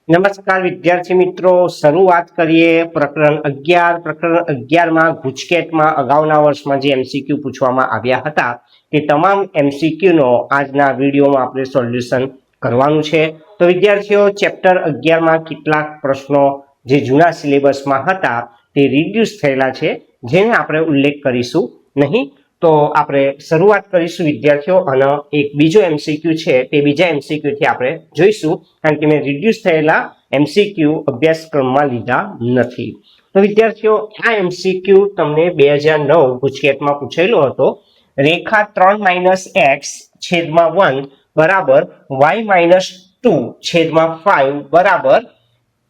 નમસ્કાર વિદ્યાર્થી મિત્રો, શરૂઆત કરીએ પ્રકરણ 11. પ્રકરણ 11 માં ગુજકેટમાં અગાઉના વર્ષમાં જે એમસીક્યુ પૂછવામાં આવ્યા હતા તે તમામ એમસીક્યુ નો આજના વિડીયોમાં આપણે સોલ્યુશન કરવાનું છે. તો વિદ્યાર્થીઓ, ચેપ્ટર 11 માં કેટલાક પ્રશ્નો જે જૂના સિલેબસમાં હતા તે રિડ્યુસ થયેલા છે, જેને આપણે ઉલ્લેખ કરીશું નહીં. તો આપણે શરૂઆત કરીશું વિદ્યાર્થીઓ, અને એક બીજો એમસીક્યુ છે તે બીજા એમસીક્યુ થી આપણે જોઈશું, કારણ કે મેં રિડ્યુસ થયેલા એમસીક્યુ અભ્યાસક્રમમાં લીધા નથી. તો વિદ્યાર્થીઓ, આ એમસીક્યુ તમને 2009 ગુજકેટમાં પૂછેલો હતો. રેખા 3-x/1 બરાબર y-2/5 બરાબર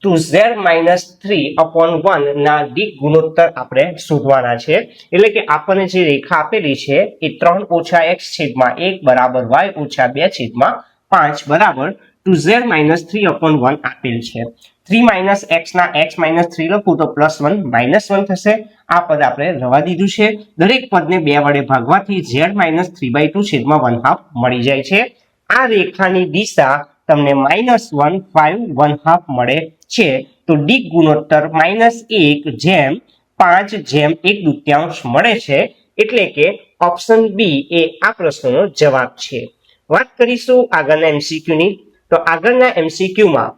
2z-3/1 ના દિક ગુણોત્તર આપણે શોધવાના છે. એટલે કે આપણને જે રેખા આપેલી છે એ 3-x/1 બરાબર y-2/5 બરાબર 2z-3/1 આપેલ છે. 3 - x ના x - 3 લખું તો +1 -1 થશે. આ પદ આપણે રવા દીધું છે. દરેક પદને 2 વડે ભાગવાથી z - 3/2/1/2 મળી જાય છે. આ રેખાની દિશા તમને -1 5 1/2 મળે છે. તો દિક ગુણોત્તર -1/5/1/2 મળે છે. એટલે કે ઓપ્શન બી એ આ પ્રશ્નનો જવાબ છે. વાત કરીશું આગળના એમસીક્યુ ની. તો આગળના એમસીક્યુ માં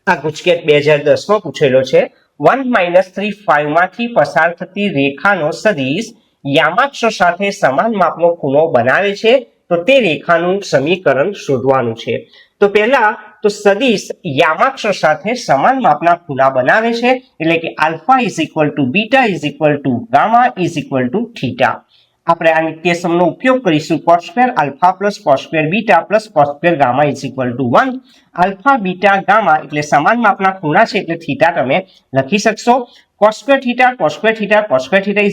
આ ગુજકેટ 2010 માં પૂછેલો છે. 1 - 3 5 માંથી પસાર થતી રેખાનો સદિશ યામાક્ષ સાથે સમાન માપનો ખૂણો બનાવે છે. તો તે રેખાનું સમીકરણ શોધવાનું છે. તો પહેલા તો સદિશ યામાક્ષ સાથે સમાન માપના ખૂણા બનાવે છે. એટલે કે આલ્ફા બીટા ગામા થીટા. આપણે આ નિત્યસમનો ઉપયોગ કરીશું. cos square alpha plus cos square beta plus cos square gamma 1. Alpha beta gamma એટલે સમાન માપના ખૂણા છે, એટલે થીટા તમે લખી શકશો. cos square theta cos square theta cos square theta 1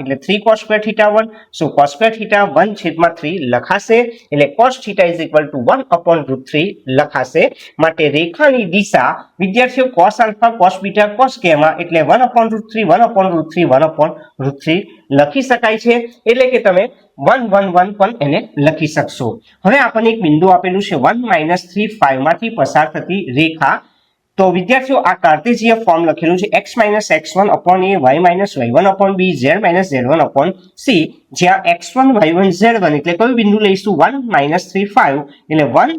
એટલે 3 cos સ્ક્વેર થીટા 1. સો cos સ્ક્વેર થીટા 1/3 લખાશે. એટલે cos થીટા 1/√3 લખાશે. માટે રેખાની દિશા વિદ્યાર્થીઓ cos alpha cos beta cos gamma એટલે 1/√3 1/√3 1/√3 લખી શકાય છે. એટલે કે તમે 1 1 1 પણ એને લખી શકશો. હવે આપણને એક બિંદુ આપેલું છે 1 - 3 5 માંથી પસાર થતી રેખા. તો વિદ્યાર્થીઓ, આ કાર્ટેશિયન ફોર્મ લખેલું છે x - x1/a y - y1/b z - z1/c, જ્યાં x1 y1 z1 એટલે કયું બિંદુ લઈશું? 1 - 3 5 એટલે 1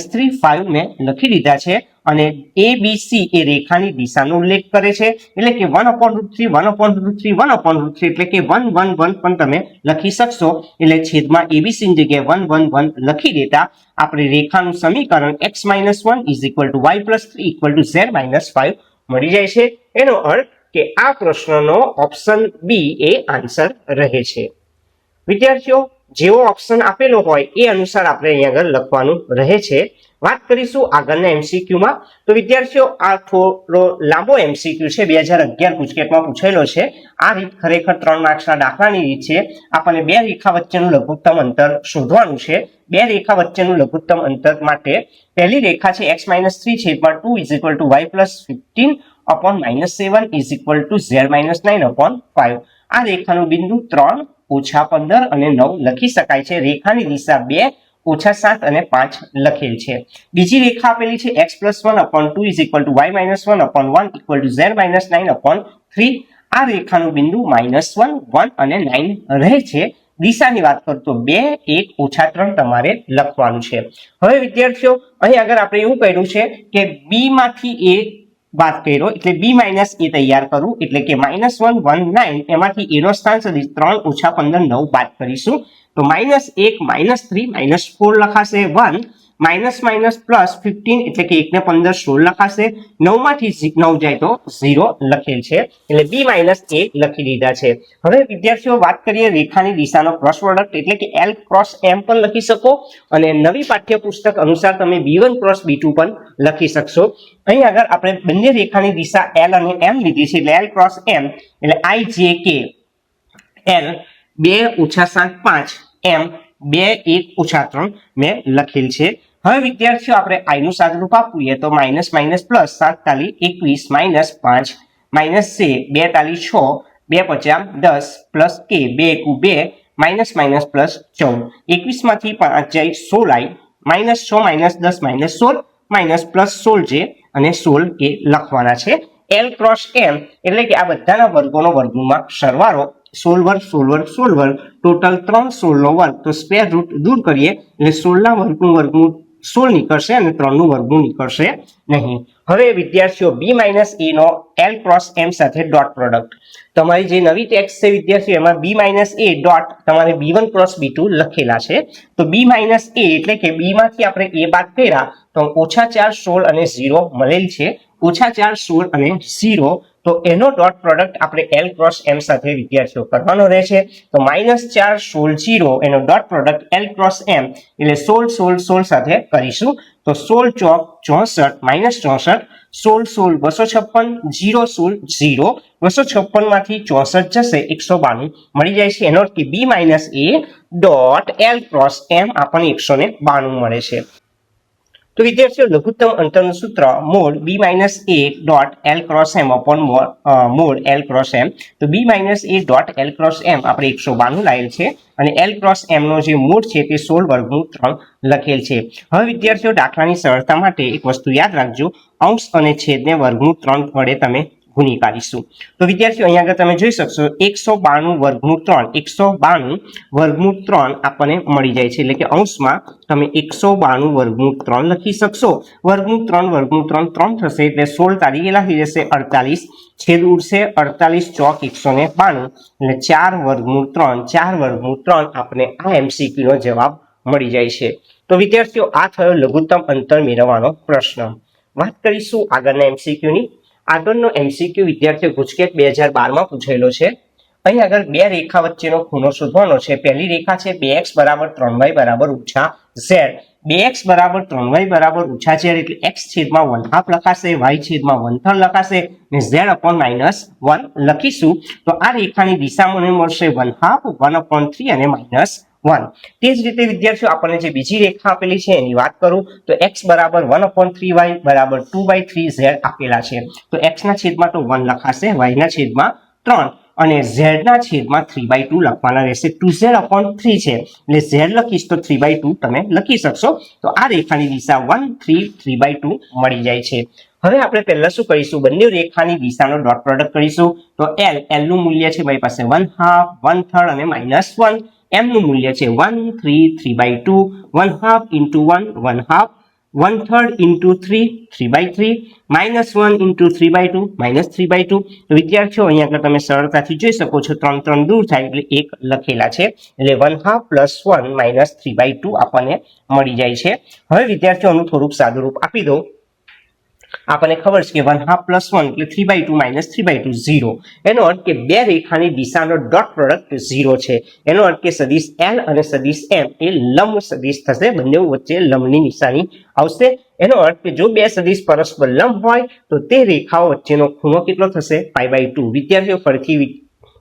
- 3 5 મેં લખી દીધા છે. અને a b c એ રેખાની દિશાનો ઉલ્લેખ કરે છે. એટલે કે 1/√3 1/√3 1/√3 એટલે કે 1 1 1 પણ તમે લખી શકશો. એટલે છેદમાં abc ની જગ્યાએ 1 1 1 લખી દેતા આપણે રેખાનું સમીકરણ x - 1 y + 3 z - 5 મળી જાય છે. એનો અર્થ કે આ પ્રશ્નનો ઓપ્શન બી એ આન્સર રહે છે. વિદ્યાર્થીઓ, જેવો ઓપ્શન આપેલો હોય એ અનુસાર આપણે અહીંયા આગળ લખવાનું રહે છે. વાત કરીશું આગળના એમસીક્યુ માં. તો વિદ્યાર્થીઓ, આ થોડો લાંબો એમસીક્યુ છે. 2011 ગુજકેટમાં પૂછેલો છે. આ રીત ખરેખર 3 માર્ક્સના દાખલાની રીત છે. આપણને બે રેખા વચ્ચેનું લઘુત્તમ અંતર શોધવાનું છે. બે રેખા વચ્ચેનું લઘુત્તમ અંતર માટે પહેલી રેખા છે x - 3/2 y + 15/-7 z - 9/5. આ રેખાનું બિંદુ 3 -15 અને 9 લખી શકાય છે. રેખાની દિશા 2 -7 અને 5 લખેલ છે. બીજી રેખા આપેલી છે x + 1/2 y - 1/1 z - 9/3. આ રેખાનું બિંદુ -1 1 અને 9 રહે છે. દિશાની વાત કરું તો 2 1 -3 તમારે લખવાનું છે. હવે વિદ્યાર્થીઓ, અહીં આગળ આપણે એવું કર્યું છે કે b માંથી a બાદ કર્યો, એટલે b - a તૈયાર કરું. એટલે કે -1 1 9 એમાંથી a નો સ્થાન સદિશ 3 -15 9 બાદ કરીશું. તો -1 -3 -4 લખાશે. 1 +15 એટલે કે 1 ને 15 16 લખાશે. 9 માંથી 9 જાય તો 0 લખેલ છે. એટલે b - a લખી દીધા છે. હવે વિદ્યાર્થીઓ, વાત કરીએ રેખાની દિશાનો ક્રોસ પ્રોડક્ટ, એટલે કે l × m પણ લખી શકો. અને નવી પાઠ્યપુસ્તક અનુસાર તમે b1 × b2 પણ લખી શકશો. અહીં આગળ આપણે બંને રેખાની દિશા l અને m લીધી છે. એટલે l × m એટલે i j k l 2 - 7 5 m 2 1 - 3 મેં લખેલ છે. હવે વિદ્યાર્થીઓ, આપણે i નું સાદુરૂપ આપીએ તો -+ 7 × 21 -5 - c 2 × 6 2 × 10 + k 2 × 2 -+ +14. 21 માંથી 5 જાય 16 i -6 - 10 - 16 માઇનસ પ્લસ 16 છે અને 16 એ લખવાના છે. L ક્રોસ M એટલે કે આ બધાના વર્ગોનો વર્ગમૂળમાં સરવાળો 16 વર્ગ 16 વર્ગ 16 વર્ગ ટોટલ 3 16 નો વર્ગ. તો સ્ક્વેર રૂટ દૂર કરીએ એટલે 16 ના વર્ગનું વર્ગમૂળ 16 નીકળશે અને 3 નું વર્ગમૂળ નીકળશે નહીં. હવે વિદ્યાર્થીઓ B માઇનસ A નો L ક્રોસ M સાથે ડોટ પ્રોડક્ટ. તમારી જે નવી ટેક્સ્ટ છે વિદ્યાર્થીઓ એમાં B માઇનસ A ડોટ તમારે B1 ક્રોસ B2 લખેલા છે. તો B માઇનસ A એટલે કે B માંથી આપણે A બાદ કર્યા તો -4 16 અને 0 મળેલ છે. -4 16 અને 0 તો એનો ડોટ પ્રોડક્ટ આપણે L ક્રોસ M સાથે વિદ્યાર્થીઓ કરવાનો રહેશે. તો -4 16 0 એનો dot product L cross M એટલે 16 16 16 સાથે કરીશું. તો 16 ચોક 64 -64 16 16 256 0 16 0 256 માંથી 64 જશે 192 મળી જાય છે. એનો અર્થ કે B minus A dot L cross M આપણને 192 મળે છે. તો વિદ્યાર્થીઓ લઘુત્તમ અંતરનું સૂત્ર mode B minus A dot L cross M upon mode L cross M. તો B minus A dot L cross M આપણે 192 લાયેલ છે અને L ક્રોસ M નો જે મોડ છે તે 16 વર્ગમૂળ 3 લખેલ છે. હવે વિદ્યાર્થીઓ દાખલાની સરળતા માટે એક વસ્તુ યાદ રાખજો, અંશ અને છેદને વર્ગમૂળ 3 વડે તમે ગુણી કાઢીશું. તો વિદ્યાર્થીઓ અહીંયા આગળ તમે જોઈ શકશો 192 વર્ગમૂળ 3 192 વર્ગમૂળ 3 આપણને મળી જાય છે. એટલે કે અંશમાં તમે 192 વર્ગમૂળ 3 લખી શકશો. વર્ગમૂળ 3 3 થશે એટલે 16 તારીખ કેટલા થઈ જશે 48 છેદ ઉડશે 48 ચોક 192 એટલે 4 વર્ગમૂળ 3 આપણે આ MCQ નો જવાબ મળી જાય છે. તો વિદ્યાર્થીઓ આ થયો લઘુત્તમ અંતર મેળવવાનો પ્રશ્ન. વાત કરીશું આગળના MCQ ની. આગળનો MCQ વિદ્યાર્થીઓ ગુજકેટ 2012 માં પૂછેલો છે. અહીં આગળ બે રેખા વચ્ચેનો ખૂણો શોધવાનો છે. પહેલી રેખા છે 2x બરાબર 3y બરાબર -z. 2x બરાબર 3y બરાબર -z એટલે x છેદમાં 1/2 લખાશે, y છેદમાં 1/3 લખાશે અને z upon -1 લખીશું. તો આ રેખાની દિશા મને મળશે 1/2 1/3 અને -1. તે જ રીતે વિદ્યાર્થીઓ આપણને જે બીજી રેખા આપેલી છે એની વાત કરું તો x બરાબર 1/3y બરાબર 2/3z આપેલા છે. તો x ના છેદમાં તો 1 લખાશે, y ના છેદમાં 3 અને z ના છેદમાં 3/2 લખવાના રહેશે. 2z/3 છે એટલે z લખીશ તો 3/2 તમે લખી શકશો. તો આ રેખાની દિશા 1 3 3/2 મળી જાય છે. હવે આપણે પહેલા શું કરીશું, બંને રેખાની દિશાનો ડોટ પ્રોડક્ટ કરીશું. તો L નું મૂલ્ય છે મારી પાસે 1/2 1/3 અને -1. M નું મૂલ્ય છે 1 3 3/2 1/2 into 1 1/2 1/3 into 3 3/3 -1 into 3/2 -3/2. તો વિદ્યાર્થીઓ અહીંયા આગળ તમે સરળતાથી જોઈ શકો છો 3 3 દૂર થાય એટલે 1 લખેલા છે એટલે 1/2 + 1 -3/2 આપણને મળી જાય છે. હવે વિદ્યાર્થીઓનું થોડુંક સાદું રૂપ આપી દો. આપણને ખબર છે કે 1/2 + 1 એટલે 3/2 -3/2 0. એનો અર્થ કે બે રેખાની દિશાનો ડોટ પ્રોડક્ટ 0 છે. એનો અર્થ કે સદિશ L અને સદિશ M એ લંબ સદિશ થશે. બંને વચ્ચે લંબની નિશાની આવશે. એનો અર્થ કે જો બે સદિશ પરસ્પર લંબ હોય તો તે રેખાઓ વચ્ચેનો ખૂણો કેટલો થશે π/2. વિદ્યાર્થીઓ ફરીથી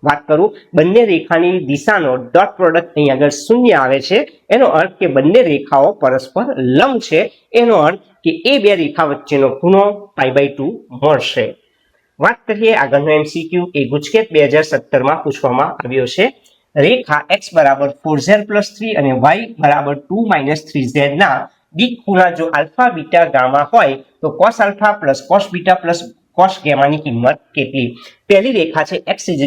વાત કરું, બંને રેખાની દિશાનો ડોટ પ્રોડક્ટ અહીં આગળ 0 આવે છે. એનો અર્થ કે બંને રેખાઓ પરસ્પર લંબ છે. એનો અર્થ કે એ બે રેખા વચ્ચેનો ખૂણો π/2 મળશે. વાત કરીએ આગળનો MCQ એ ગુજકેટ 2017 માં પૂછવામાં આવ્યો છે. રેખા x બરાબર 4z + 3 અને y બરાબર 2 - 3z ના દિક ખૂણા જો આલ્ફા બીટા ગામા હોય તો cos alpha + cos beta + cos gamma ની કિંમત કેટલી? પહેલી રેખા છે x =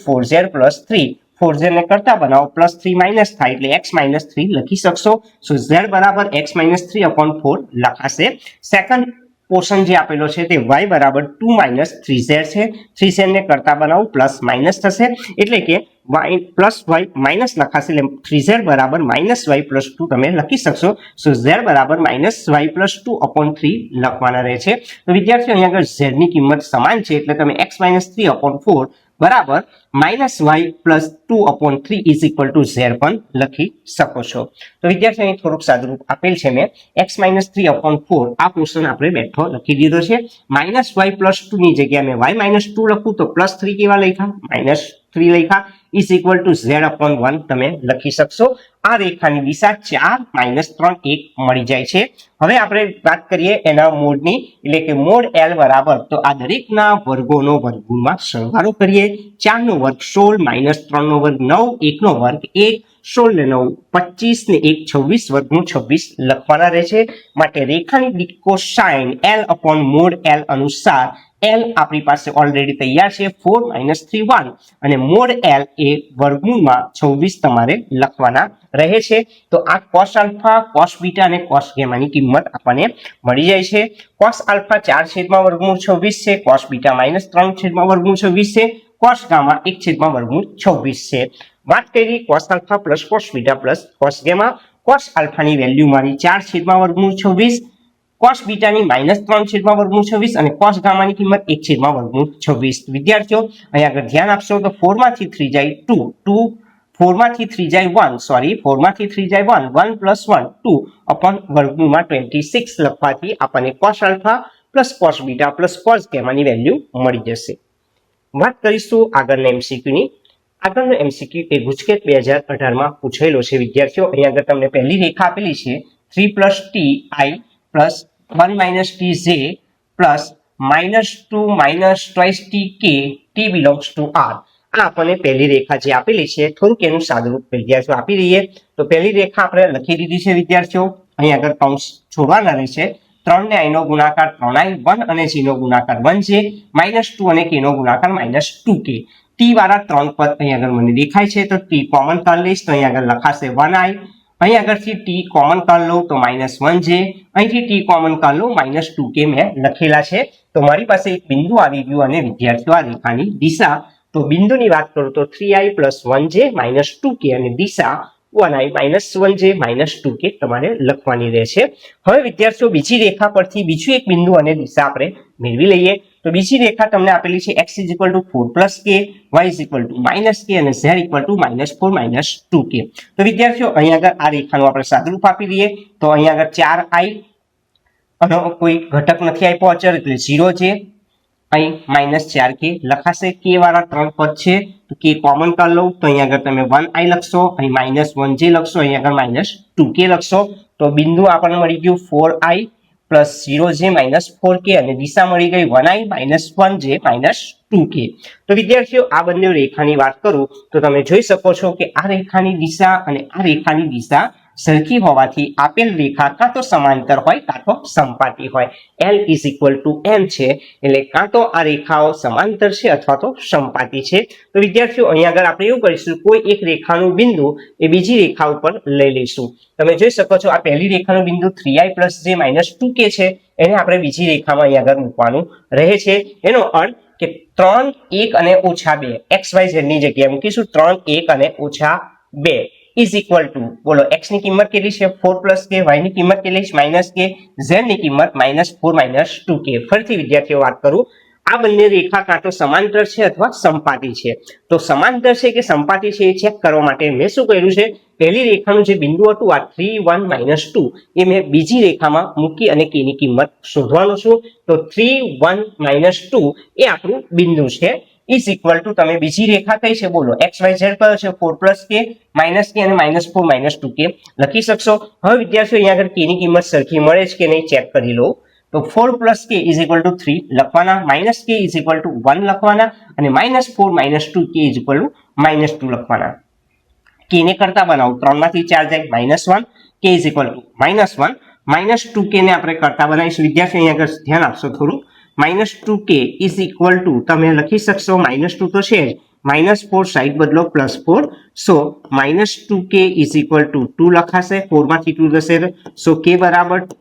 4z + 3. 4z ને કરતા બનાવો +3 - થાય એટલે x - 3 લખી શકશો. સો z બરાબર x - 3/4 લખાશે. સેકન્ડ પોર્શન જે આપેલો છે તે y બરાબર 2 - 3z છે. 3z ને કરતા બનાવો +- થશે એટલે કે y + y માઇનસ લખાશે એટલે 3z બરાબર -y + 2 તમે લખી શકશો. સો z બરાબર -y + 2/3 લખવાના રહે છે. તો વિદ્યાર્થીઓ અહીંયા આગળ z ની કિંમત સમાન છે એટલે તમે x - 3/4 બરાબર -y + 2/3 = z પણ લખી શકો છો. તો વિદ્યાર્થીઓ અહીં થોડુંક સાદું રૂપ આપેલ છે મેં. x - 3/4 આ પોર્શન આપણે બેઠો લખી દીધો છે. -y + 2 ની જગ્યાએ મેં y - 2 લખું તો +3 કેવા લખ્યા? 3 લખ્યા ઇઝ ઇક્વલ ટુ z/1 તમે લખી શકશો. આ રેખાની દિશા 4 - 3 1 મળી જાય છે. હવે આપણે વાત કરીએ એના મોડની, એટલે કે મોડ L બરાબર, તો આ દરેકના વર્ગોનો વર્ગમૂળમાં સરવાળો કરીએ. 4 નો વર્ગ 16 - 3 નો વર્ગ 9, 1 નો વર્ગ 1, 16 ને 9 25 ને 1 26, વર્ગમૂળ 26 લખવાના રહે છે. માટે રેખાની કોસાઇન L/ મોડ L અનુસાર L આપણી પાસે ઓલરેડી તૈયાર છે 4 - 3 1, અને મોડ L એ વર્ગમૂળમાં 26 તમારે લખવાના રહે છે. તો આ cos આલ્ફા, cos બીટા અને cos ગેમાની કિંમત આપણને મળી જાય છે. cos આલ્ફા 4/વર્ગમૂળ 26 છે, cos બીટા -3/વર્ગમૂળ 26 છે, cos ગામા 1/વર્ગમૂળ 26 છે. વાત કરી cos alpha plus cos beta plus cos gamma. cos આલ્ફાની વેલ્યુ મારી 4/વર્ગમૂળ 26, cos બીટાની -3/વર્ગમૂળ 26 અને cos ગામાની કિંમત 1/વર્ગમૂળ 26. વિદ્યાર્થીઓ અહીં આગળ ધ્યાન આપશો તો 4 માંથી 3 જાય 2, 2 4 માંથી 3 જાય 1, સોરી 4 માંથી 3 જાય 1, 1 + 1 2 upon વર્ગમૂળમાં 26 લખવાથી આપણને cos alpha plus cos beta plus cos ગેમાની વેલ્યુ મળી જશે. વાત કરીશું આગળના એમસીક્યુની. આગળનો એમસીક્યુ એ ગુજકેટ 2018 પૂછેલો છે. વિદ્યાર્થીઓ અહીં આગળ તમને પહેલી રેખા આપેલી છે 3 + ti + 1 - tj + -2 - twice tk, t belongs to r. આ આપણને પહેલી રેખા જે આપેલી છે, થોડુંક એનું સાદુરૂપ વિદ્યાર્થીઓ આપી દઈએ. તો પહેલી રેખા આપણે લખી દીધી છે વિદ્યાર્થીઓ. અહીં આગળ કૌંસ છોડવાના રહેશે. 3 ને i નો ગુણાકાર 3i, 1 અને j નો ગુણાકાર 1j, -2 અને k નો ગુણાકાર -2k. t વાળા 3 પદ અહીં આગળ મને દેખાય છે, તો t કોમન કરી લઈશ તો અહીં આગળ લખાશે 1i. અહીં આગળથી t કોમન કરી લઉં તો -1j, અહીંથી t કોમન કરી લઉં -2k મેં લખેલા છે. તો મારી પાસે એક બિંદુ આવી ગયું અને વિદ્યાર્થીઓ આ રેખાની દિશા, તો બિંદુની વાત કરું તો 3i + 1j -2k અને દિશા 1i - 1j -2k તમારે લખવાની રહેશે. હવે વિદ્યાર્થીઓ બીજી રેખા પરથી બીજું એક બિંદુ અને દિશા આપણે મેળવી લઈએ. તો બીજી રેખા તમને આપેલી છે x = 4 + k, y = -k અને z = -4 - 2k. તો વિદ્યાર્થીઓ અહીં આગળ આ રેખાનું આપણે સાદુરૂપ આપી દઈએ. તો અહીં આગળ 4i અને કોઈ ઘટક નથી આપ્યો અચળ, એટલે 0j, અહીં -4k લખાશે. k વાળા 3 પદ છે તો k કોમન કરી લઉં તો અહીં આગળ તમે 1i લખશો, અહીં -1j લખશો, અહીં આગળ -2k લખશો. તો બિંદુ આપણને મળી ગયું 4i + 0j -4k અને દિશા મળી ગઈ 1i -1j -2k. તો વિદ્યાર્થીઓ આ બંને રેખાની વાત કરું તો તમે જોઈ શકો છો કે આ રેખાની દિશા અને આ રેખાની દિશા સરખી હોવાથી આપેલ રેખા કાં તો સમાંતર હોય કાં તો સમપાતી હોય. L = m છે, એટલે કાં તો આ રેખાઓ સમાંતર છે અથવા તો સમપાતી છે. તો વિદ્યાર્થીઓ અહીં આગળ આપણે એવું કરીશું, કોઈ એક રેખાનું બિંદુ એ બીજી રેખા ઉપર લઈ લઈશું. તમે જોઈ શકો છો આ પહેલી રેખાનું બિંદુ 3i + j -2k છે, એને આપણે બીજી રેખામાં અહીં આગળ મૂકવાનું રહે છે. એનો અર્થ કે 3 1 અને -2 xyz ની જગ્યાએ મૂકીશું. 3 1 અને -2 = બોલો x ની કિંમત કેટલી છે 4 + k, y ની કિંમત કેટલી છે -k, z ની કિંમત -4 - 2k. ફરીથી વિદ્યાર્થીઓ વાત કરું, આ બંને રેખા કાં તો સમાંતર છે અથવા સમપાતી છે. તો સમાંતર છે કે સમપાતી છે એ ચેક કરવા માટે મેં શું કર્યું છે, પહેલી રેખાનું જે બિંદુ હતું આ 3 1 -2 એ મેં બીજી રેખામાં મૂકી અને k ની કિંમત શોધવાનું છું. તો 3 1 -2 એ આપણું બિંદુ છે. = તમે બીજી રેખા કઈ છે બોલો, xyz કયો છે 4 + k, -k અને -4 - 2k લખી શકશો. હવે વિદ્યાર્થીઓ અહીંયા આગળ k ની કિંમત સરખી મળે છે કે નહીં ચેક કરી લો. તો 4 + k = 3 લખવાના, -k = 1 લખવાના અને -4 - 2k = -2 લખવાના. k ને કરતા બનાવો, 3 માંથી 4 જાય -1, k = -1 -2k ને આપણે કરતા બનાવીશું. વિદ્યાર્થીઓ અહીંયા આગળ ધ્યાન આપશો થોડું. -2k = તમે લખી શકશો, -2 તો છે, -4 સાઈડ બદલો +4, સો -2k = 2 લખાશે. 4 માંથી 2 જશે, સો k =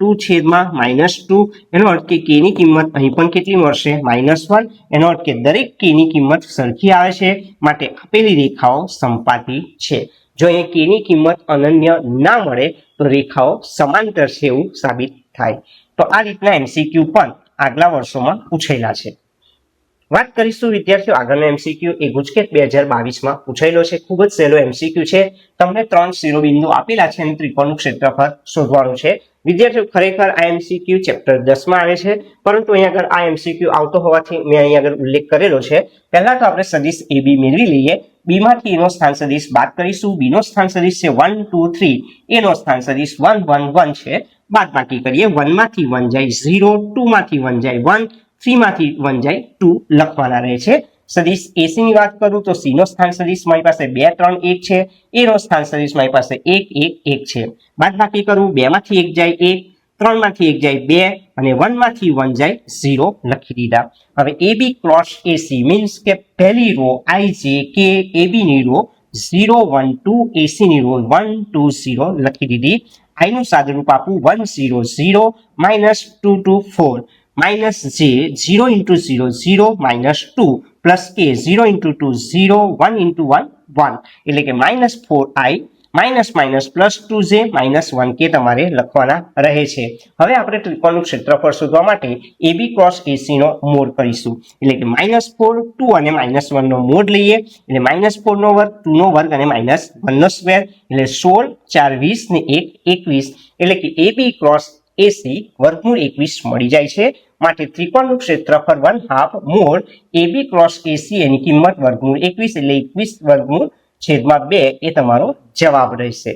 2/-2. એનો અર્થ કે k ની કિંમત અહીં પણ કેટલી મળશે -1. એનો અર્થ કે દરેક k ની કિંમત સરખી આવે છે, માટે આપેલી રેખાઓ સમપાતી છે. જો અહીં k ની કિંમત અનન્ય ના મળે તો રેખાઓ સમાંતર છે એવું સાબિત થાય. તો આ રીતના MCQ પણ આગલા વર્ષોમાં પૂછેલા છે. વાત કરીશું વિદ્યાર્થીઓ આગળનો એમસીક્યુ એ ગુજકેટ 2022માં પૂછાયેલો છે. ખૂબ જ સહેલો એમસીક્યુ છે. તમને 3 શિરોબિંદુ આપેલા છે અને ત્રિકોણનું ક્ષેત્રફળ શોધવાનું છે. વિદ્યાર્થીઓ ખરેખર આ એમસીક્યુ ચેપ્ટર 10 માં આવે છે, પરંતુ અહીંયા આગળ આ એમસીક્યુ આવતો હોવાથી મેં અહીંયા આગળ ઉલ્લેખ કરેલો છે. પહેલા તો આપણે સદિશ AB મેળવી લઈએ. બી માંથી એનો સ્થાન સદિશ બાદ કરીશું. બી નો સ્થાન સદિશ છે 1 2 3, એનો સ્થાન સદિશ 1 1 1 છે. બાદ બાકી કરીએ. 1 માંથી 1 જાય 0, 2 માંથી 1 જાય 1, 3 માંથી 1 જાય 2 લખવાના રહે છે. સદિશ AC ની વાત કરું તો C નો સ્થાન સદિશ મારી પાસે 2 3 1 છે. A નો સ્થાન સદિશ મારી પાસે 1 1 1 છે. બાદ બાકી કરું 2 માંથી 1 જાય 1, 3 માંથી 1 જાય 2 અને 1 માંથી 1 જાય 0 લખી દીધા. હવે AB ક્રોસ AC મીન્સ કે પહેલી રો IJK AB ની રો 0 1 2, AC ની રો 1 2 0 લખી દીધી. I નું સાદુરૂપ આપું 1 0 0 -2 2 4 minus j 0 into 0 0 minus 2 plus k 0 into 2 0 1 into 1 1 એટલે કે -4i minus plus 2j minus 1k તમારે લખવાના રહે છે. હવે આપણે ત્રિકોણનું ક્ષેત્રફળ શોધવા માટે AB ક્રોસ AC નો મોડ કરીશું. એટલે કે -4 2 અને -1 નો મોડ લઈએ એટલે -4 નો વર્ગ 2 નો વર્ગ અને -1 નો સ્ક્વેર એટલે 16 4 20 ને 1 21 એટલે કે AB ક્રોસ AC વર્ગમૂળ 21 મળી જાય છે. માટે ત્રિકોણનું ક્ષેત્રફળ 1/2 મોડ AB ક્રોસ AC એની કિંમત વર્ગમૂળ 21 એટલે 21 વર્ગમૂળ છેદમાં 2 એ તમારો જવાબ રહેશે.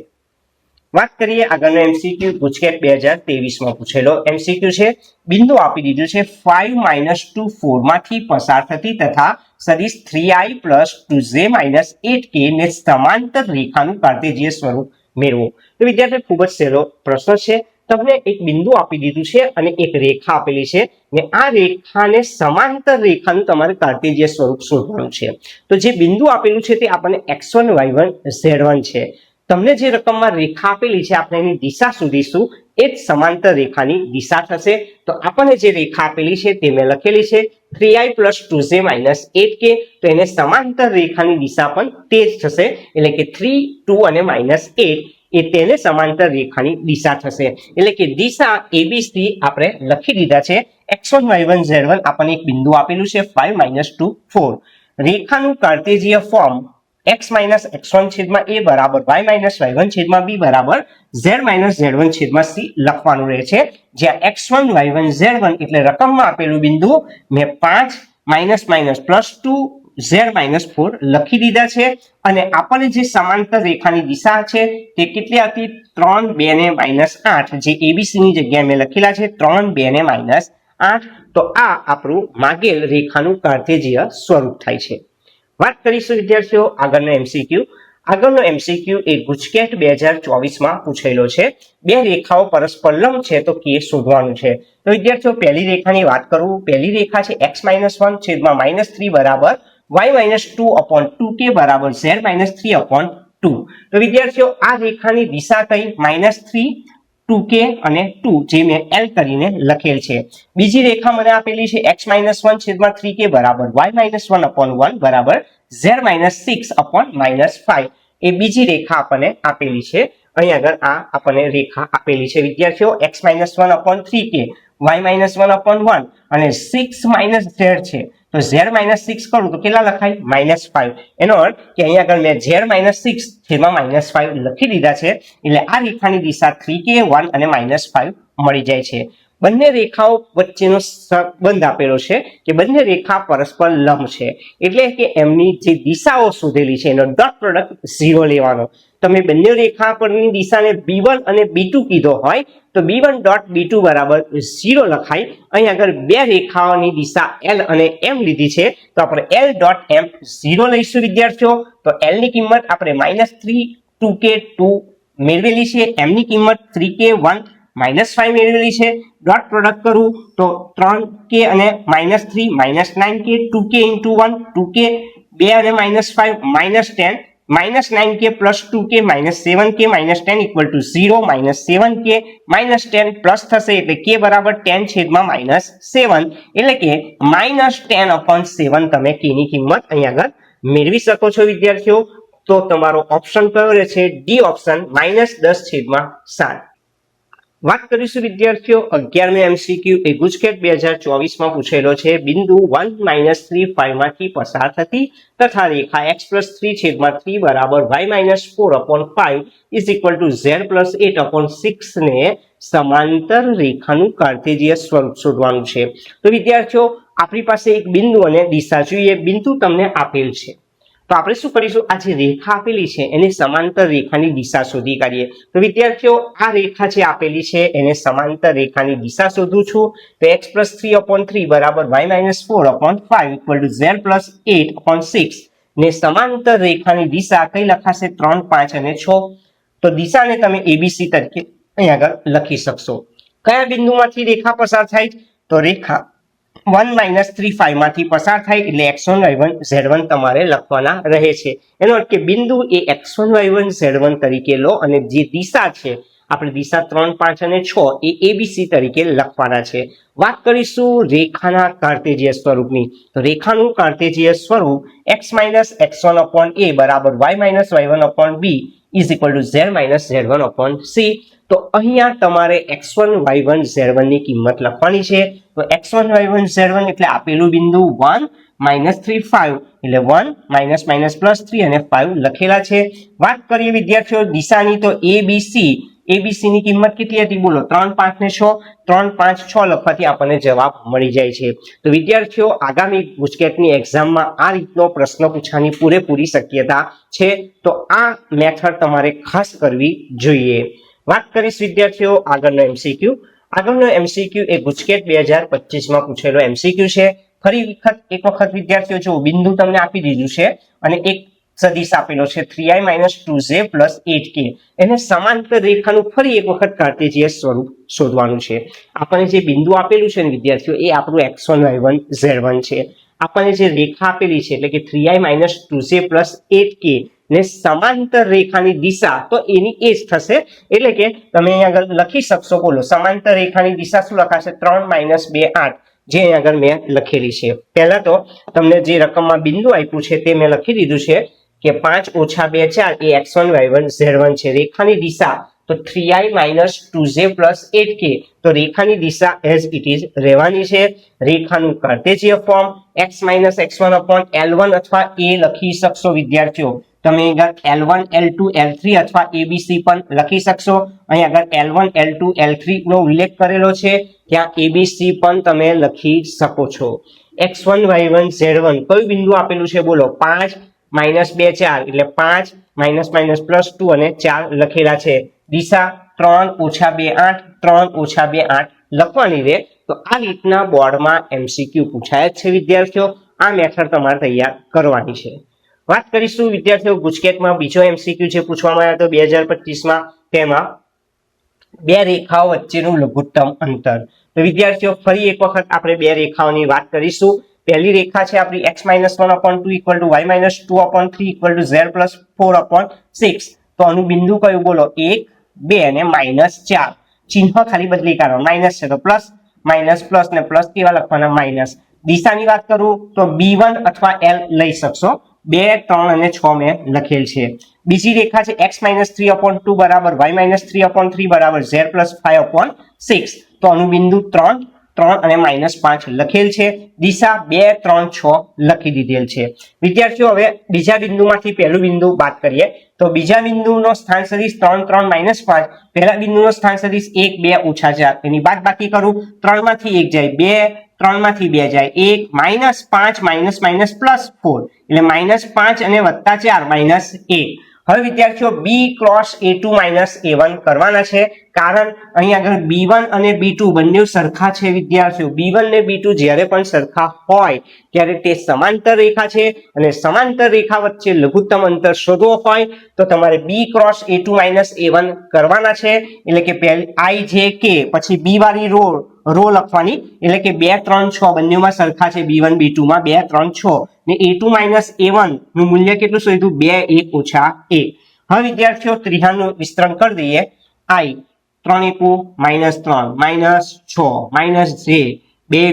વાત કરીએ આગળનો એમસીક્યુ ગુજકેટ 2023માં પૂછેલો એમસીક્યુ છે. બિંદુ આપી દીધું છે 5 - 2 4 માંથી પસાર થતી તથા સદિશ 3i + 2j - 8k ને સમાંતર રેખાનું કાર્ટેશિયન સ્વરૂપ મેળવો. તો વિદ્યાર્થી ખૂબ જ સહેલો પ્રશ્ન છે. તમને એક બિંદુ આપી દીધું છે અને એક રેખા આપેલી છે ને આ રેખાને સમાંતર રેખાનું તમારે કાર્ટેશિયન સ્વરૂપ શોધવાનું છે. તો જે બિંદુ આપેલું છે તે આપણને x1 y1 z1 છે. તમને જે રકમમાં રેખા આપેલી છે આપણે એની દિશા શોધીશું. એ જ સમાંતર રેખાની દિશા થશે. તો આપણને જે રેખા આપેલી છે તે મેં લખેલી છે 3i + 2j - 8k. તો એને સમાંતર રેખાની દિશા પણ તે જ થશે એટલે કે 3 2 અને -8 એ તેને સમાંતર રેખાની દિશા થશે. એટલે કે દિશા ABC આપણે લખી દીધા છે. x1 y1 z1 આપણને એક બિંદુ આપેલું છે 5 - 2 4. રેખાનું કાર્ટેશિયન ફોર્મ x - x1 છેદમાં a બરાબર y - y1 છેદમાં b બરાબર z - z1 છેદમાં c લખવાનું રહે છે. જ્યાં x1 y1 z1 એટલે રકમમાં આપેલું બિંદુ મેં 5 - +2 z - 4 લખી દીધા છે. અને આપણને જે સમાંતર રેખાની દિશા છે તે કેટલી હતી 3 2 ને -8 જે ABC ની જગ્યાએ મેં લખેલા છે 3 2 ને -8. તો આ આપણું માગેલ રેખાનું કાર્ટેશિયન સ્વરૂપ થાય છે. વાત કરીશું વિદ્યાર્થીઓ આગળનો એમસીક્યુ. આગળનો એમસીક્યુ એ ગુજકેટ 2024માં પૂછેલો છે. બે રેખાઓ પરસ્પર લંબ છે તો કે શોધવાનું છે. તો વિદ્યાર્થીઓ પહેલી રેખાની વાત કરું. પહેલી રેખા છે x - 1 છેદમાં -3 બરાબર y - 2/2k બરાબર z - 3/2. તો વિદ્યાર્થીઓ આ રેખાની દિશા કઈ -3 2k અને 2 જે મેં L કરીને લખેલ છે. બીજી રેખા મને આપેલી છે x - 1 છેદમાં 3k બરાબર y - 1/1 બરાબર z - 6/5. એ બીજી રેખા આપણને આપેલી છે. અહીં આગળ આ આપણને રેખા આપેલી છે વિદ્યાર્થીઓ x - 1/3k y - 1/1 અને 6 - z છે. તો z - 6 કરું તો કેટલા લખાય -5. એનો અર્થ કે અહીંયા આગળ મેં z - 6 છેદમાં -5 લખી દીધા છે. એટલે આ રેખાની દિશા 3k 1 અને -5 મળી જાય છે. બંને રેખાઓ વચ્ચેનો સંબંધ આપેલો છે કે બંને રેખા પરસ્પર લંબ છે. એટલે કે એમની જે દિશાઓ શોધેલી છે એનો ડોટ પ્રોડક્ટ 0 લેવાનો. તમે બંને રેખા પરની દિશાને b1 અને b2 કીધો હોય તો b1 ડોટ b2 બરાબર 0 લખાય. અહીં આગળ બે રેખાઓની દિશા L અને M લીધી છે તો આપણે L ડોટ M 0 લઈશું વિદ્યાર્થીઓ. તો L ની કિંમત આપણે -3 2k 2 મેળવેલી છે. M ની કિંમત 3k 1 -5 મેળવેલી છે. ડોટ પ્રોડક્ટ કરું તો 3k અને -3 -9k 2k into 1 2k 2 અને -5 -10 -9k + 2k -7k -10 = 0 -7k -10 plus થશે એટલે k બરાબર 10 છેદમાં -7 એટલે કે -10/7 તમે k ની કિંમત અહીં આગળ મેળવી શકો છો વિદ્યાર્થીઓ. તો તમારો ઓપ્શન કયો રહેશે ડી ઓપ્શન -10/7. વાત કરીશું વિદ્યાર્થીઓ 11મી MCQ એ ગુજકેટ 2024 પૂછેલો છે. બિંદુ 1-3 માંથી પસાર થતી તથા રેખા x+3/3 બરાબર y-4/5 z+8/6 ને સમાંતર રેખાનું કાર્ટેશિયન સ્વરૂપ શોધવાનું છે. તો વિદ્યાર્થીઓ આપણી પાસે એક બિંદુ અને દિશા જોઈએ. બિંદુ તમને આપેલ છે તો આપણે શું કરીશું, આ જે રેખા આપેલી છે એને સમાંતર રેખાની દિશા શોધી કાઢીએ. તો વિદ્યાર્થીઓ આ રેખા જે આપેલી છે એને સમાંતર રેખાની દિશા શોધું છું. તો x+3/3 બરાબર y-4/5 z+8/6 ને સમાંતર રેખાની દિશા કઈ લખાશે? 3, 5 અને 6. તો દિશાને તમે ABC તરીકે અહીં આગળ લખી શકશો. કયા બિંદુમાંથી રેખા પસાર થાય? તો રેખા 1-3 માંથી પસાર થાય એટલે x1 y1 z1 તમારે લખવાના રહે છે. એનો અર્થ કે બિંદુ એ x1 y1 z1 તરીકે લો અને જે દિશા છે આપણે દિશા 3, 5 અને 6 એ ABC તરીકે લખવાના છે. વાત કરીશું રેખાના કાર્ટેશિયન સ્વરૂપની. તો રેખાનું કાર્ટેશિયન સ્વરૂપ x-x1/a બરાબર y-y1/b z-z1/c. તો અહીંયા તમારે x1 y1 z1 ની કિંમત લખવાની છે. તો x1 y1 z1 એટલે આપેલું બિંદુ 1-3 5 એટલે 1 +3 અને 5 લખેલા છે. વાત કરીએ વિદ્યાર્થીઓ દિશાની તો ABC ની કિંમત કેટલી હતી બોલો? 3, 5 ને 6. 3, 5, 6 લખવાથી આપણને જવાબ મળી જાય છે. તો વિદ્યાર્થીઓ આગામી ગુજકેટની એક્ઝામમાં આ રીતનો પ્રશ્ન પૂછવાની પૂરેપૂરી શક્યતા છે. તો આ મેથડ તમારે ખાસ કરવી જોઈએ. વાત કરીશ વિદ્યાર્થીઓ આગળનો MCQ. આગળનો MCQ એ ગુજકેટ 2025 પૂછેલો MCQ છે. ફરી એક વખત વિદ્યાર્થીઓ જો બિંદુ તમને આપી દીધું છે અને એક સદિશ આપેલો છે 3i-2j + 8k. એને સમાંતર રેખાનું ફરી એક વખત કાર્ટેશિયન સ્વરૂપ શોધવાનું છે. આપણને જે બિંદુ આપેલું છે ને વિદ્યાર્થીઓ એ આપણું x1 y1 z1 છે. આપણને જે રેખા આપેલી છે એટલે કે 3i-2j + 8k ને સમાંતર રેખાની દિશા તો એની એ જ થશે. એટલે કે તમે અહીંયા આગળ લખી શકશો બોલો સમાંતર રેખાની દિશા શું લખાશે? 3 - 2 8 જે અહીંયા આગળ મેં લખેલી છે. પહેલા તો તમને જે રકમમાં બિંદુ આપ્યું છે તે મેં લખી દીધું છે કે 5 - 2 4 એ x1 y1 z1 છે. રેખાની દિશા તો 3i-2j + 8k. તો રેખાની દિશા એઝ ઇટ ઇઝ રહેવાની છે. રેખાનું કાર્ટેશિયન ફોર્મ x-x1/L1 અથવા a લખી શકશો વિદ્યાર્થીઓ. તમે આગળ L1 L2 L3 અથવા ABC પણ લખી શકશો. અહીં આગળ L1 L2 L3 નો ઉલ્લેખ કરેલો છે, ત્યાં ABC પણ તમે લખી શકો છો. x1 y1 z1 કયું બિંદુ આપેલું છે બોલો? 5 - 2 4 એટલે 5 +2 અને 4 લખેલા છે. દિશા 3 - 2 8 3 - 2 8 લખવાની છે. તો આ રીતના બોર્ડમાં MCQ પૂછાય છે વિદ્યાર્થીઓ. આ મેથડ તમારે તૈયાર કરવાની છે. વાત કરીશું વિદ્યાર્થીઓ ગુજકેટમાં બીજો MCQ જે પૂછવામાં આવ્યો હતો 2025 તેમાં બે રેખાઓ વચ્ચેનું લઘુત્તમ અંતર. તો વિદ્યાર્થીઓ ફરી એક વખત આપણે બે રેખાઓની વાત કરીશું. પહેલી રેખા છે આપણી x-1/2 = y-2/3 = z+4/6. તો આનું બિંદુ કયું બોલો? 1, 2 અને -4. ચિહ્ન ખાલી બદલી કાઢો. માઇનસ છે તો પ્લસ, માઇનસ પ્લસ ને પ્લસ કેવા લખવાના? માઇનસ. દિશાની વાત કરું તો B1 અથવા L લઈ શકશો. 2, 3 અને 6 મેં લખેલ છે. બીજી રેખા છે x-3/2 બરાબર y-3/3 બરાબર z+5/6. તો આનું બિંદુ 3, 3 અને -5 લખેલ છે. દિશા 2, 3, 6 લખી દીધેલ છે. વિદ્યાર્થીઓ હવે બીજા બિંદુમાંથી પહેલું બિંદુ બાદ કરીએ. તો બીજા બિંદુનો સ્થાન સદિશ 3, 3, -5. પહેલા બિંદુનો સ્થાન સદિશ 1, 2, -4. એની બાદ બાકી કરું 3 માંથી 1 જાય 2, 3 માંથી 2 જાય 1, -5 - +4 એટલે -5 અને +4 -1. હવે વિદ્યાર્થીઓ B × A2 - A1 કરવાના છે. કારણ અહીં આગળ B1 અને B2 બંને સરખા છે વિદ્યાર્થીઓ. B1 ને B2 જ્યારે પણ સરખા હોય ત્યારે તે સમાંતર રેખા છે અને સમાંતર રેખા વચ્ચે લઘુત્તમ અંતર શોધવો હોય તો તમારે B × A2 - A1 કરવાના છે. એટલે કે I J K પછી B વાળી રો લખવાની. એટલે કે 2, 3, 6 બંનેમાં સરખા છે. B1 B2 માં 2, 3, 6 ને A2 - A1 નું મૂલ્ય કેટલું શોધ્યું? 2, 1, - 1. હવે વિદ્યાર્થીઓ ત્રિહાનું વિસ્તરણ કરી દઈએ. I 3 × 1 - 3 -6 - j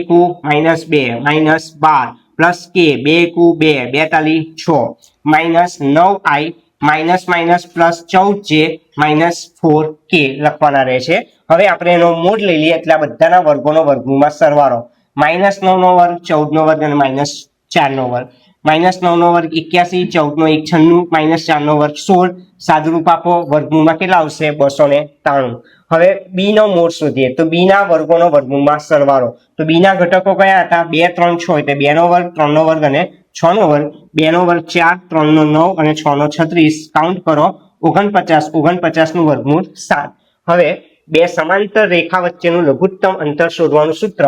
2 × 2 -12 + k 2 × 2 42 6 -9i -+ 14j -4k લખવાના રહે છે. હવે આપણે એનો મોડ લઈ લઈએ એટલે આ બધાના વર્ગોનો વર્ગમૂળમાં સરવાળો -9 નો વર્ગ, 14 નો વર્ગ અને -4 નો વર્ગ. -9 નો વર્ગ 81, 14 નો 1 96, -4 નો વર્ગ 16. સાદુરૂપ આપો, વર્ગમૂળમાં કેટલા આવશે? 293. હવે બી નો મોડ શોધીએ તો બી ના વર્ગોનો વર્ગમૂળમાં સરવાળો. તો બી ના ઘટકો કયા હતા? 2, 3, 6 એટલે 2 નો વર્ગ, 3 નો વર્ગ અને 6 નો વર્ગ. 2 નો વર્ગ 4, 3 નો 9 અને 6 નો 36. કાઉન્ટ કરો 49, 49 નું વર્ગમૂળ 7. હવે બે સમાંતર રેખા વચ્ચેનું લઘુત્તમ અંતર શોધવાનું સૂત્ર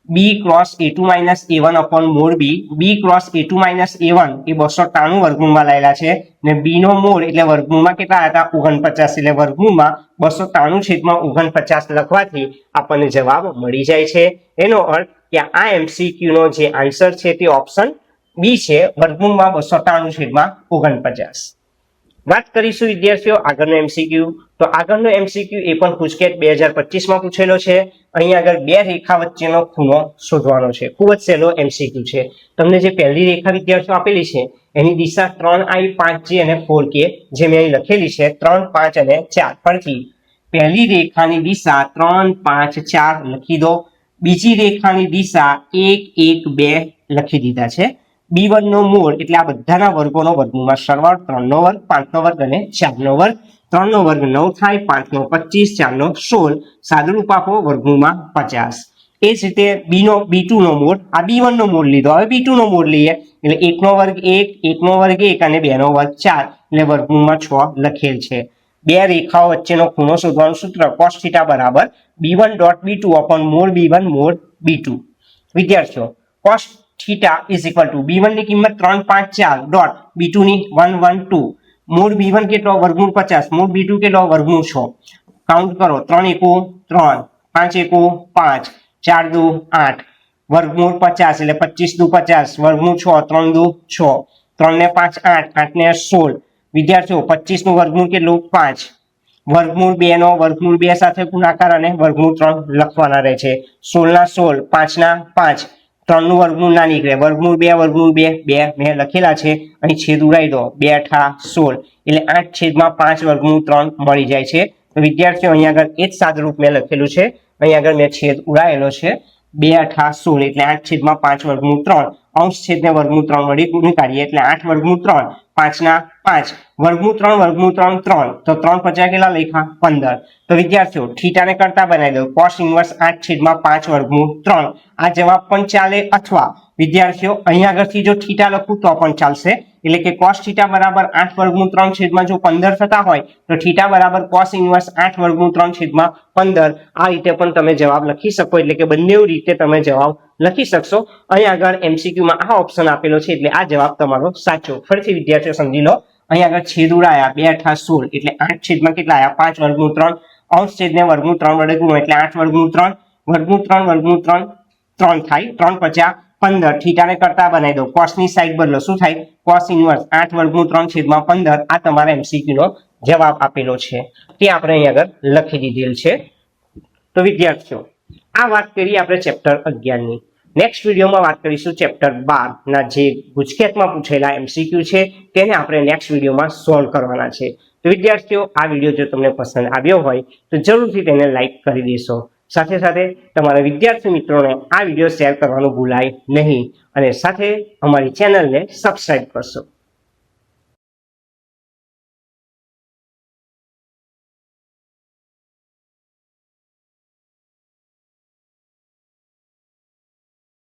b cross a2 minus a1 upon mode b. b cross a2 minus a1 એ 293 વર્ગમૂળમાં લાયેલા છે ને b નો મોડ એટલે વર્ગમૂળમાં કેટલા હતા? 49. એટલે વર્ગમૂળમાં 293 છેદમાં 49 લખવાથી આપણને જવાબ મળી જાય છે. એનો અર્થ કે આ MCQ નો જે આન્સર છે તે ઓપ્શન બી છે, વર્ગમૂળમાં 293 છેદમાં 49. વાત કરીશું વિદ્યાર્થીઓ આગળનો MCQ. તો આગળનો MCQ એ પણ ગુજકેટ 2025 માં પૂછેલો છે. અહીંયા આગળ બે રેખા વચ્ચેનો ખૂણો શોધવાનો છે. ખૂબ જ સહેલો MCQ છે. તમને જે પહેલી રેખા વિદ્યાર્થીઓ આપેલી છે એની દિશા 3i, 5j અને 4k જે મેં અહીં લખેલી છે 3, 5 અને 4 પરથી પહેલી રેખાની દિશા 3, 5, 4 લખી દો. બીજી રેખાની દિશા 1, 1, 2 લખી દીધા છે. b1 નો મૂળ એટલે આ બધાના વર્ગોનો વર્ગમૂળમાં સરવાળો 3 નો વર્ગ, 5 નો વર્ગ અને 4 નો વર્ગ. 3 નો વર્ગ 9 થાય, 5 નો 25, 4 નો 16. સાદુરૂપ આપો, વર્ગમૂળમાં 50. એ જ રીતે b2 નો મૂળ, આ b1 નો મૂળ લીધો, હવે b2 નો મૂળ લઈએ એટલે 1 નો વર્ગ 1, 1 નો વર્ગ 1 અને 2 નો વર્ગ 4 એટલે વર્ગમૂળમાં 6 લખેલ છે. બે રેખાઓ વચ્ચેનો ખૂણો શોધવાનું સૂત્ર cos θ બરાબર b1 dot b2 upon mode b1 mode b2. વિદ્યાર્થીઓ cos θ is equal to b1 ની કિંમત 3, 5, 4 ડોટ b2 ની 1, 1, 2. મોડ b1 કેટલો? વર્ગમૂળ 50. મોડ b2 કેટલો? વર્ગમૂળ 6. કાઉન્ટ કરો 3 એકુ 3, 5 એકુ 5, 4 દુ 8, વર્ગમૂળ 50 એટલે 25 દુ 50, વર્ગમૂળ 6, 3 દુ 6, 3 ને 5 8, 8 ને 16. વિદ્યાર્થીઓ 25 નું વર્ગમૂળ કેટલું? 5. વર્ગમૂળ 2 નો વર્ગમૂળ 2 સાથે ગુણાકાર અને વર્ગમૂળ 3 લખવાના રહે છે. 16 ના 16, 5 ના 5, 3 નું વર્ગમૂળ ના નીકળે, વર્ગમૂળ 2 વર્ગમૂળ 2 2 મેં લખેલા છે, અહીં છેદ ઉડાવી દો, 2 8 16 એટલે 8 છેદમાં 5 વર્ગમૂળ 3 મળી જાય છે. તો વિદ્યાર્થીઓ અહીંયા આગળ એ જ સાદુરૂપ મેં લખેલું છે, અહીં આગળ મેં છેદ ઉડાવેલો છે. 2 8 16 એટલે 8 છેદમાં 5 વર્ગમૂળ 3, અંશ છેદને વર્ગમૂળ 3 વડે ગુણાકારીએ એટલે 8 વર્ગમૂળ 3, 5 ના 5, વર્ગમૂળ 3 વર્ગમૂળ 3 3, તો 3 50 કેટલા લખ્યા? 15. તો વિદ્યાર્થીઓ થીટાને કરતા બનાવી દો, cos ઇન્વર્સ 8 છેદમાં 5 વર્ગમૂળ 3. આ જવાબ પણ ચાલે, અથવા વિદ્યાર્થીઓ અહીંયા આગળથી જો થીટા લખું તો પણ ચાલશે, એટલે કે cos θ બરાબર 8 વર્ગમૂળ 3 છેદમાં જો 15 થતા હોય તો થીટા બરાબર cos ઇન્વર્સ 8 વર્ગમૂળ 3 છેદમાં 15. આ રીતે પણ તમે જવાબ લખી શકો, એટલે કે બંને રીતે તમે જવાબ લખી શકશો. અહીં આગળ MCQ માં આ ઓપ્શન આપેલો છે એટલે આ જવાબ તમારો સાચો. ફરીથી વિદ્યાર્થીઓ સમજી લો, અહીં આગળ છેદ ઉડાયા 2 8 16 એટલે 8 છેદમાં કેટલા આવ્યા? 5 વર્ગમૂળ 3, અંશ છેદને વર્ગમૂળ 3 વડે ગુણો એટલે 8 વર્ગમૂળ 3, વર્ગમૂળ 3 વર્ગમૂળ 3 3 થાય, 3 50 15. થીટાને કરતા બનાવી દો, cos ની સાઈડ બદલો, શું થાય? cos ઇન્વર્સ 8 વર્ગમૂળ 3 છેદમાં 15. આ તમારા MCQ નો જવાબ આપેલો છે, તે આપણે અહીં આગળ લખી દીધેલ છે. તો વિદ્યાર્થીઓ આ વાત કરી આપણે ચેપ્ટર 11 ની. નેક્સ્ટ વિડીયોમાં વાત કરીશું ચેપ્ટર 12 ના જે ગુજકેટમાં પૂછેલા MCQ છે તેને આપણે નેક્સ્ટ વિડીયોમાં સોલ્વ કરવાના છે. તો વિદ્યાર્થીઓ આ વિડીયો જો તમને પસંદ આવ્યો હોય તો જરૂરથી તેને લાઈક કરી દેશો. સાથે સાથે તમારા વિદ્યાર્થી મિત્રોને આ વિડીયો શેર કરવાનું ભૂલાય નહીં, અને સાથે અમારી ચેનલને સબસ્ક્રાઇબ કરશો.